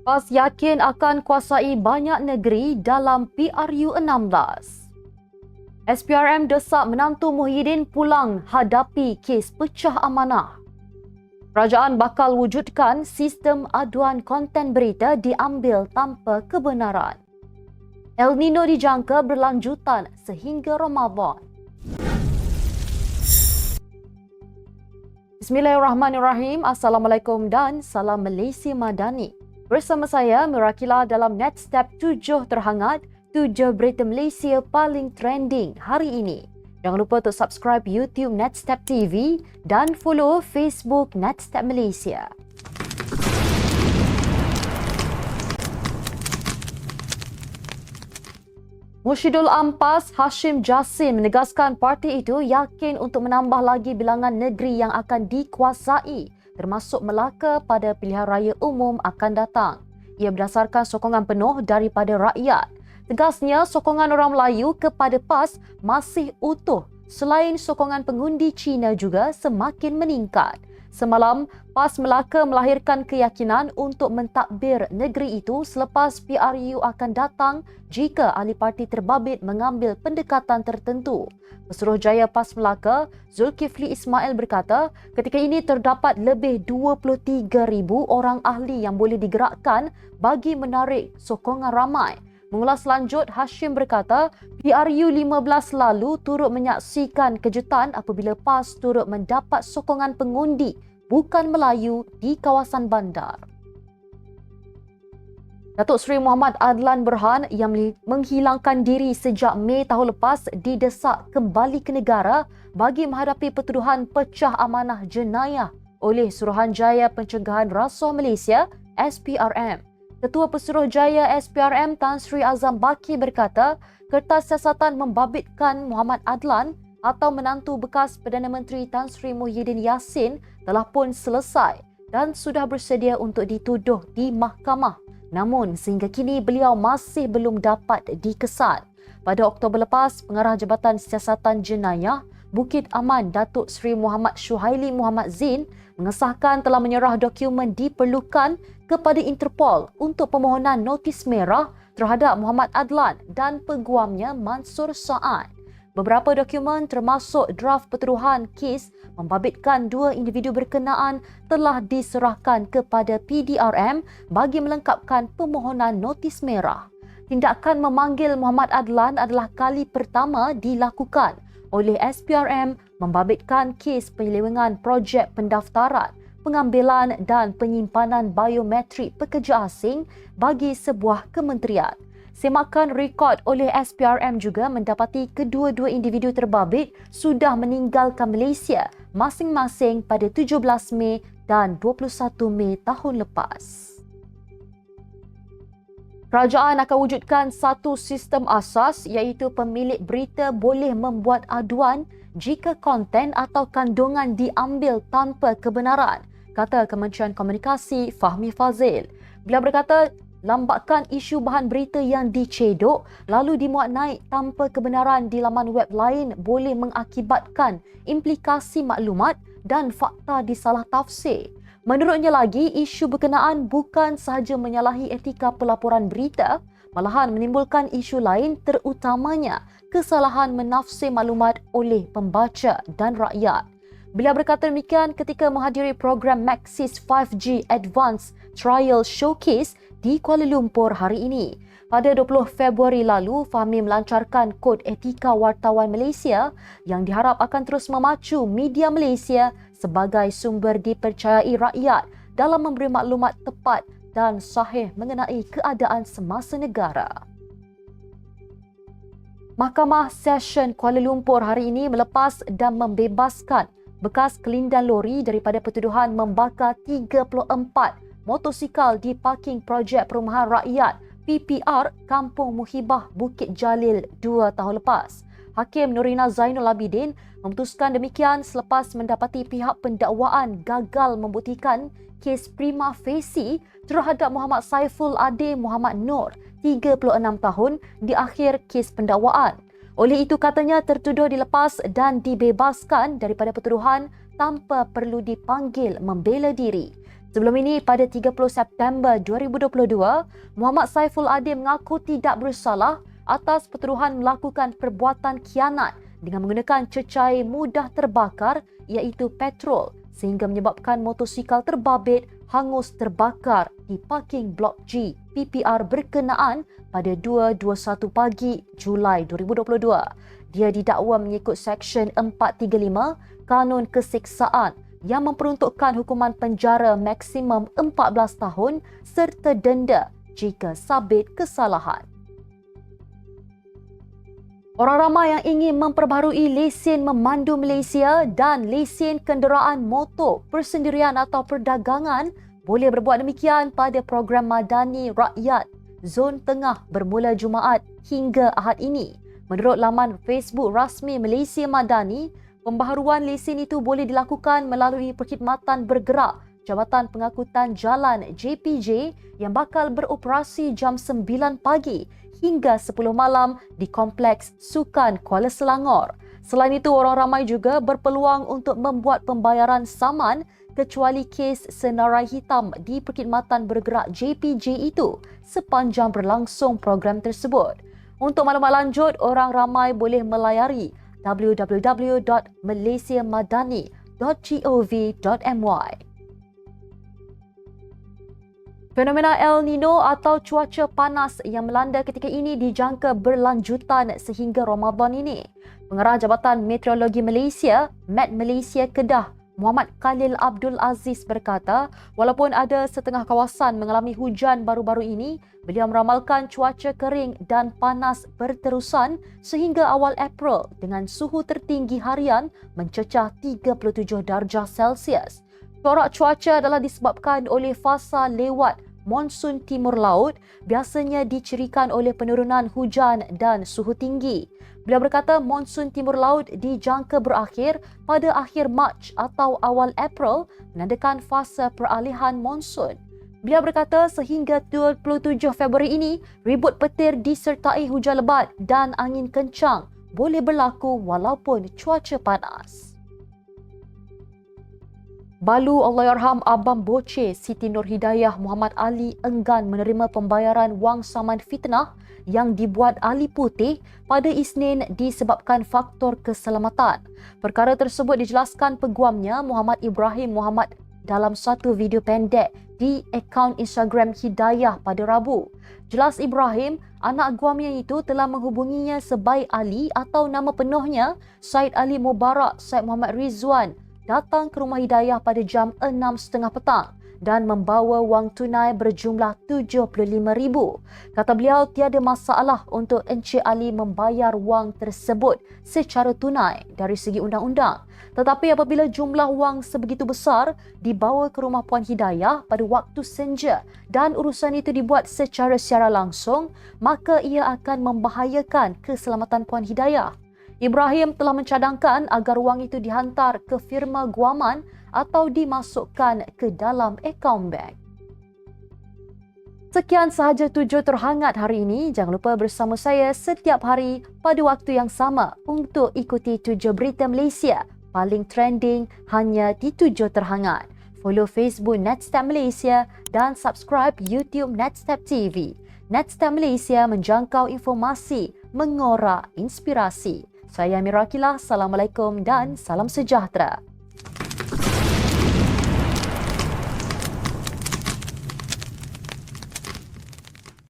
PAS yakin akan kuasai banyak negeri dalam PRU 16. SPRM desak menantu Muhyiddin pulang hadapi kes pecah amanah. Kerajaan bakal wujudkan sistem aduan konten berita diambil tanpa kebenaran. El Nino dijangka berlanjutan sehingga Ramadan. Bismillahirrahmanirrahim. Assalamualaikum dan salam Malaysia Madani. Bersama saya Mirakila dalam Netstep 7 terhangat, 7 berita Malaysia paling trending hari ini. Jangan lupa untuk subscribe YouTube Netstep TV dan follow Facebook Netstep Malaysia. Mursyidul Ampas Hashim Jassim menegaskan parti itu yakin untuk menambah lagi bilangan negeri yang akan dikuasai termasuk Melaka pada pilihan raya umum akan datang. Ia berdasarkan sokongan penuh daripada rakyat. Tegasnya, sokongan orang Melayu kepada PAS masih utuh selain sokongan pengundi Cina juga semakin meningkat. Semalam, PAS Melaka melahirkan keyakinan untuk mentadbir negeri itu selepas PRU akan datang jika ahli parti terbabit mengambil pendekatan tertentu. Pesuruhjaya PAS Melaka, Zulkifli Ismail berkata, ketika ini terdapat lebih 23,000 orang ahli yang boleh digerakkan bagi menarik sokongan ramai. Mengulas lanjut, Hashim berkata, PRU 15 lalu turut menyaksikan kejutan apabila PAS turut mendapat sokongan pengundi bukan Melayu di kawasan bandar. Datuk Seri Muhammad Adlan Berhan yang menghilangkan diri sejak Mei tahun lepas didesak kembali ke negara bagi menghadapi pertuduhan pecah amanah jenayah oleh Suruhanjaya Pencegahan Rasuah Malaysia SPRM. Ketua Pesuruhjaya SPRM Tan Sri Azam Baki berkata, kertas siasatan membabitkan Muhammad Adlan atau menantu bekas Perdana Menteri Tan Sri Muhyiddin Yassin telah pun selesai dan sudah bersedia untuk dituduh di mahkamah. Namun sehingga kini beliau masih belum dapat dikesan. Pada Oktober lepas, Pengarah Jabatan Siasatan Jenayah Bukit Aman Datuk Seri Muhammad Syuhaili Muhammad Zin mengesahkan telah menyerah dokumen diperlukan kepada Interpol untuk permohonan notis merah terhadap Muhammad Adlan dan peguamnya Mansur Saad. Beberapa dokumen termasuk draft pertuduhan kes membabitkan dua individu berkenaan telah diserahkan kepada PDRM bagi melengkapkan permohonan notis merah. Tindakan memanggil Muhammad Adlan adalah kali pertama dilakukan oleh SPRM membabitkan kes penyelewengan projek pendaftaran, pengambilan dan penyimpanan biometrik pekerja asing bagi sebuah kementerian. Semakan rekod oleh SPRM juga mendapati kedua-dua individu terbabit sudah meninggalkan Malaysia masing-masing pada 17 Mei dan 21 Mei tahun lepas. Kerajaan akan wujudkan satu sistem asas iaitu pemilik berita boleh membuat aduan jika konten atau kandungan diambil tanpa kebenaran, kata Kementerian Komunikasi Fahmi Fazil. Beliau berkata, lambakan isu bahan berita yang dicedok lalu dimuat naik tanpa kebenaran di laman web lain boleh mengakibatkan implikasi maklumat dan fakta disalah tafsir. Menurutnya lagi, isu berkenaan bukan sahaja menyalahi etika pelaporan berita, malahan menimbulkan isu lain terutamanya kesalahan menafsir maklumat oleh pembaca dan rakyat. Beliau berkata demikian ketika menghadiri program Maxis 5G Advanced Trial Showcase di Kuala Lumpur hari ini. Pada 20 Februari lalu, Fahmi melancarkan Kod Etika Wartawan Malaysia yang diharap akan terus memacu media Malaysia sebagai sumber dipercayai rakyat dalam memberi maklumat tepat dan sahih mengenai keadaan semasa negara. Mahkamah Session Kuala Lumpur hari ini melepas dan membebaskan bekas kelindan lori daripada pertuduhan membakar 34 motosikal di parking projek perumahan rakyat PPR Kampung Muhibah Bukit Jalil 2 tahun lepas. Hakim Nurina Zainul Abidin memutuskan demikian selepas mendapati pihak pendakwaan gagal membuktikan kes prima facie terhadap Muhammad Saiful Ade Muhammad Nur, 36 tahun, di akhir kes pendakwaan. Oleh itu katanya tertuduh dilepas dan dibebaskan daripada pertuduhan tanpa perlu dipanggil membela diri. Sebelum ini, pada 30 September 2022, Muhammad Saiful Adin mengaku tidak bersalah atas pertuduhan melakukan perbuatan khianat dengan menggunakan cecair mudah terbakar iaitu petrol sehingga menyebabkan motosikal terbabit hangus terbakar di parking Blok G PPR berkenaan pada 2:21 pagi Julai 2022. Dia didakwa mengikut Seksyen 435 Kanun Keseksaan yang memperuntukkan hukuman penjara maksimum 14 tahun serta denda jika sabit kesalahan. Orang ramai yang ingin memperbaharui lesen memandu Malaysia dan lesen kenderaan motor persendirian atau perdagangan boleh berbuat demikian pada program Madani Rakyat Zon Tengah bermula Jumaat hingga Ahad ini. Menurut laman Facebook rasmi Malaysia Madani, pembaharuan lesen itu boleh dilakukan melalui Perkhidmatan Bergerak Jabatan Pengangkutan Jalan JPJ yang bakal beroperasi jam 9 pagi hingga 10 malam di Kompleks Sukan Kuala Selangor. Selain itu, orang ramai juga berpeluang untuk membuat pembayaran saman kecuali kes senarai hitam di Perkhidmatan Bergerak JPJ itu sepanjang berlangsung program tersebut. Untuk maklumat lanjut, orang ramai boleh melayari www.malaysiamadani.gov.my. Fenomena El Nino atau cuaca panas yang melanda ketika ini dijangka berlanjutan sehingga Ramadan ini. Pengarah Jabatan Meteorologi Malaysia, Met Malaysia Kedah, Muhammad Khalil Abdul Aziz berkata, walaupun ada setengah kawasan mengalami hujan baru-baru ini, beliau meramalkan cuaca kering dan panas berterusan sehingga awal April dengan suhu tertinggi harian mencecah 37 darjah Celsius. Corak cuaca adalah disebabkan oleh fasa lewat monsun timur laut, biasanya dicirikan oleh penurunan hujan dan suhu tinggi. Beliau berkata monsun timur laut dijangka berakhir pada akhir Mac atau awal April, menandakan fasa peralihan monsun. Beliau berkata sehingga 27 Februari ini, ribut petir disertai hujan lebat dan angin kencang boleh berlaku walaupun cuaca panas. Balu Allahyarham Abang Boce Siti Nur Hidayah Muhammad Ali enggan menerima pembayaran wang saman fitnah yang dibuat Ali Putih pada Isnin disebabkan faktor keselamatan. Perkara tersebut dijelaskan peguamnya Muhammad Ibrahim Muhammad dalam satu video pendek di akaun Instagram Hidayah pada Rabu. Jelas Ibrahim, anak guamnya itu telah menghubunginya sebaik Ali atau nama penuhnya Said Ali Mubarak Said Muhammad Rizwan datang ke rumah Hidayah pada jam 6.30 petang dan membawa wang tunai berjumlah RM75,000. Kata beliau, tiada masalah untuk Encik Ali membayar wang tersebut secara tunai dari segi undang-undang. Tetapi apabila jumlah wang sebegitu besar dibawa ke rumah Puan Hidayah pada waktu senja dan urusan itu dibuat secara langsung, maka ia akan membahayakan keselamatan Puan Hidayah. Ibrahim telah mencadangkan agar wang itu dihantar ke firma guaman atau dimasukkan ke dalam akaun bank. Sekian sahaja tujuh terhangat hari ini. Jangan lupa bersama saya setiap hari pada waktu yang sama untuk ikuti tujuh berita Malaysia paling trending hanya di tujuh terhangat. Follow Facebook Netstab Malaysia dan subscribe YouTube Netstab TV. Netstab Malaysia menjangkau informasi, mengorak inspirasi. Saya Amira Akilah, Assalamualaikum dan salam sejahtera.